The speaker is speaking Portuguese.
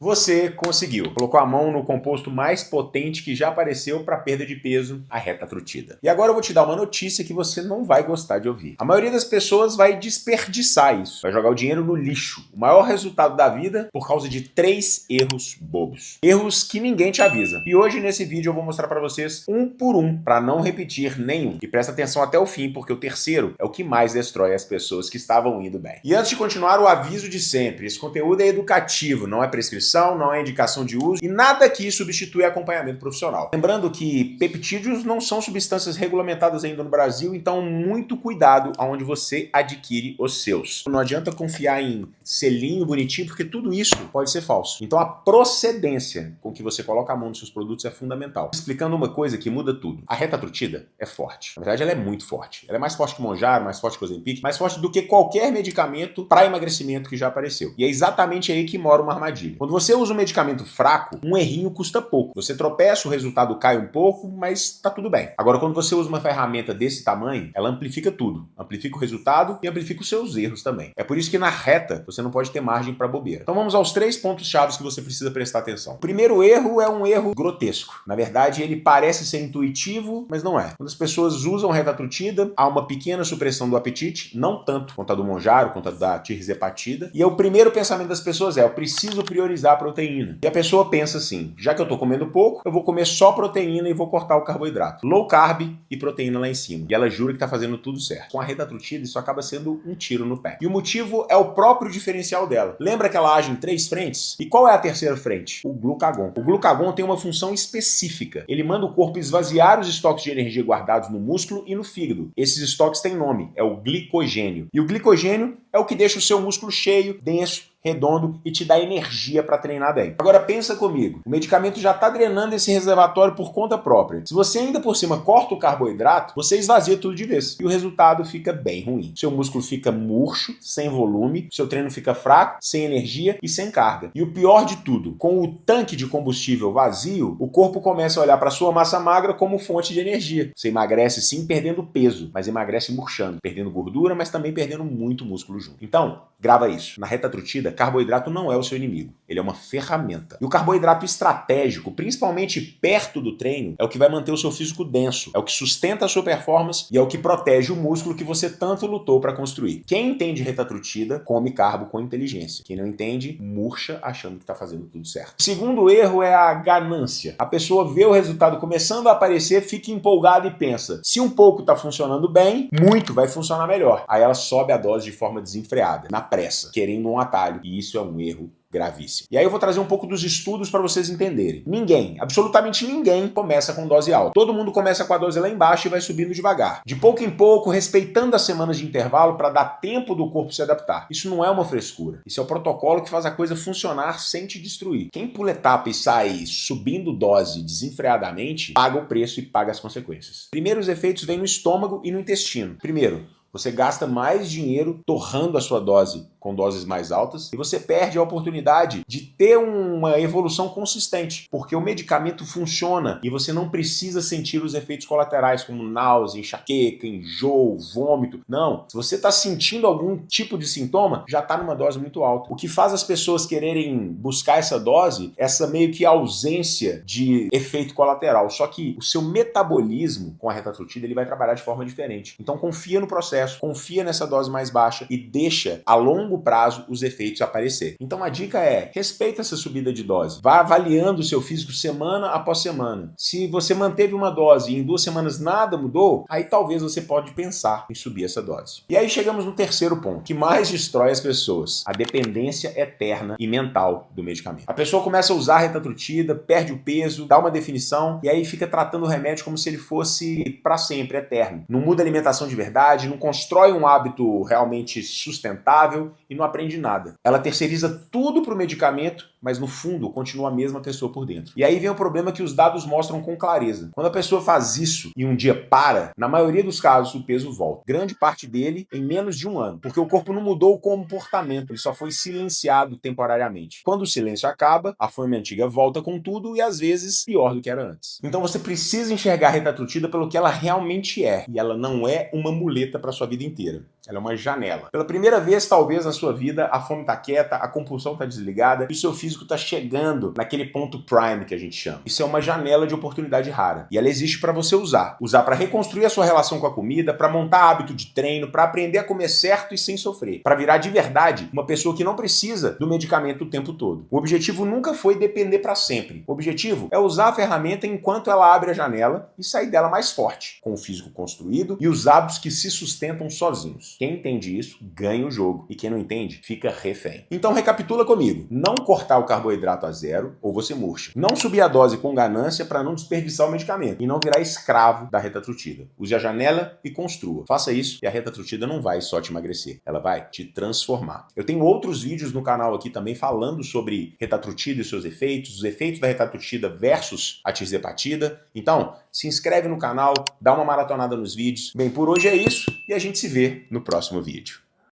Você conseguiu. Colocou a mão no composto mais potente que já apareceu para perda de peso, a retatrutida. E agora eu vou te dar uma notícia que você não vai gostar de ouvir. A maioria das pessoas vai desperdiçar isso, vai jogar o dinheiro no lixo. O maior resultado da vida por causa de 3 erros bobos. Erros que ninguém te avisa. E hoje nesse vídeo eu vou mostrar para vocês um por um, para não repetir nenhum. E presta atenção até o fim, porque o terceiro é o que mais destrói as pessoas que estavam indo bem. E antes de continuar, o aviso de sempre. Esse conteúdo é educativo, não é prescrição, não é indicação de uso e nada aqui substitui acompanhamento profissional. Lembrando que peptídeos não são substâncias regulamentadas ainda no Brasil, então muito cuidado aonde você adquire os seus. Não adianta confiar em selinho bonitinho, porque tudo isso pode ser falso. Então a procedência com que você coloca a mão nos seus produtos é fundamental. Explicando uma coisa que muda tudo. A retatrutida é forte. Na verdade, ela é muito forte. Ela é mais forte que o Mounjaro, mais forte que o Ozempic, mais forte do que qualquer medicamento para emagrecimento que já apareceu. E é exatamente aí que mora uma armadilha. Quando você usa um medicamento fraco, um errinho custa pouco. Você tropeça, o resultado cai um pouco, mas tá tudo bem. Agora, quando você usa uma ferramenta desse tamanho, ela amplifica tudo. Amplifica o resultado e amplifica os seus erros também. É por isso que na reta, você não pode ter margem para bobeira. Então vamos aos 3 pontos-chave que você precisa prestar atenção. O primeiro erro é um erro grotesco. Na verdade, ele parece ser intuitivo, mas não é. Quando as pessoas usam retatrutida, há uma pequena supressão do apetite, não tanto quanto a do Mounjaro, quanto a da tirzepatida. E o primeiro pensamento das pessoas é: eu preciso priorizar a proteína. E a pessoa pensa assim: já que eu tô comendo pouco, eu vou comer só proteína e vou cortar o carboidrato. Low carb e proteína lá em cima. E ela jura que tá fazendo tudo certo. Com a retatrutida, isso acaba sendo um tiro no pé. E o motivo é o próprio diferencial dela. Lembra que ela age em 3 frentes? E qual é a terceira frente? O glucagon. O glucagon tem uma função específica. Ele manda o corpo esvaziar os estoques de energia guardados no músculo e no fígado. Esses estoques têm nome, é o glicogênio. E o glicogênio é o que deixa o seu músculo cheio, denso, redondo e te dá energia para treinar bem. Agora pensa comigo, o medicamento já está drenando esse reservatório por conta própria. Se você ainda por cima corta o carboidrato, você esvazia tudo de vez e o resultado fica bem ruim. Seu músculo fica murcho, sem volume, seu treino fica fraco, sem energia e sem carga. E o pior de tudo, com o tanque de combustível vazio, o corpo começa a olhar para sua massa magra como fonte de energia. Você emagrece sim perdendo peso, mas emagrece murchando, perdendo gordura, mas também perdendo muito músculo junto. Então, grava isso. Na retatrutida, carboidrato não é o seu inimigo, ele é uma ferramenta. E o carboidrato estratégico, principalmente perto do treino, é o que vai manter o seu físico denso, é o que sustenta a sua performance e é o que protege o músculo que você tanto lutou para construir. Quem entende retatrutida, come carbo com inteligência. Quem não entende, murcha achando que tá fazendo tudo certo. O segundo erro é a ganância. A pessoa vê o resultado começando a aparecer, fica empolgada e pensa: se um pouco tá funcionando bem, muito vai funcionar melhor. Aí ela sobe a dose de forma desenfreada, na pressa, querendo um atalho. E isso é um erro gravíssimo. E aí eu vou trazer um pouco dos estudos para vocês entenderem. Ninguém, absolutamente ninguém, começa com dose alta. Todo mundo começa com a dose lá embaixo e vai subindo devagar. De pouco em pouco, respeitando as semanas de intervalo para dar tempo do corpo se adaptar. Isso não é uma frescura. Isso é o protocolo que faz a coisa funcionar sem te destruir. Quem pula etapa e sai subindo dose desenfreadamente, paga o preço e paga as consequências. Primeiro, os efeitos vêm no estômago e no intestino. Primeiro, você gasta mais dinheiro torrando a sua dose com doses mais altas e você perde a oportunidade de ter uma evolução consistente, porque o medicamento funciona e você não precisa sentir os efeitos colaterais como náusea, enxaqueca, enjoo, vômito. Não, se você está sentindo algum tipo de sintoma, já está numa dose muito alta. O que faz as pessoas quererem buscar essa dose, essa meio que ausência de efeito colateral, só que o seu metabolismo com a retatrutida ele vai trabalhar de forma diferente. Então confia no processo, confia nessa dose mais baixa e deixa a longo prazo os efeitos aparecer. Então a dica é: respeita essa subida de dose. Vá avaliando o seu físico semana após semana. Se você manteve uma dose e em 2 semanas nada mudou, aí talvez você pode pensar em subir essa dose. E aí chegamos no terceiro ponto, que mais destrói as pessoas: a dependência eterna e mental do medicamento. A pessoa começa a usar a retatrutida, perde o peso, dá uma definição e aí fica tratando o remédio como se ele fosse para sempre, eterno. Não muda a alimentação de verdade, não constrói um hábito realmente sustentável e não aprende nada. Ela terceiriza tudo para o medicamento, mas no fundo continua a mesma pessoa por dentro. E aí vem o problema que os dados mostram com clareza. Quando a pessoa faz isso e um dia para, na maioria dos casos o peso volta. Grande parte dele em menos de 1 ano, porque o corpo não mudou o comportamento, ele só foi silenciado temporariamente. Quando o silêncio acaba, a fome antiga volta com tudo e às vezes pior do que era antes. Então você precisa enxergar a retatrutida pelo que ela realmente é, e ela não é uma muleta para sua vida inteira. Ela é uma janela. Pela primeira vez, talvez, na sua vida, a fome tá quieta, a compulsão tá desligada e o seu físico tá chegando naquele ponto prime que a gente chama. Isso é uma janela de oportunidade rara. E ela existe para você usar. Usar para reconstruir a sua relação com a comida, para montar hábito de treino, para aprender a comer certo e sem sofrer. Para virar de verdade uma pessoa que não precisa do medicamento o tempo todo. O objetivo nunca foi depender para sempre. O objetivo é usar a ferramenta enquanto ela abre a janela e sair dela mais forte, com o físico construído e os hábitos que se sustentam sozinhos. Quem entende isso, ganha o jogo. E quem não entende, fica refém. Então recapitula comigo. Não cortar o carboidrato a zero ou você murcha. Não subir a dose com ganância para não desperdiçar o medicamento. E não virar escravo da retatrutida. Use a janela e construa. Faça isso e a retatrutida não vai só te emagrecer. Ela vai te transformar. Eu tenho outros vídeos no canal aqui também falando sobre retatrutida e seus efeitos, os efeitos da retatrutida versus a tirzepatida. Então, se inscreve no canal, dá uma maratonada nos vídeos. Bem, por hoje é isso e a gente se vê no próximo vídeo.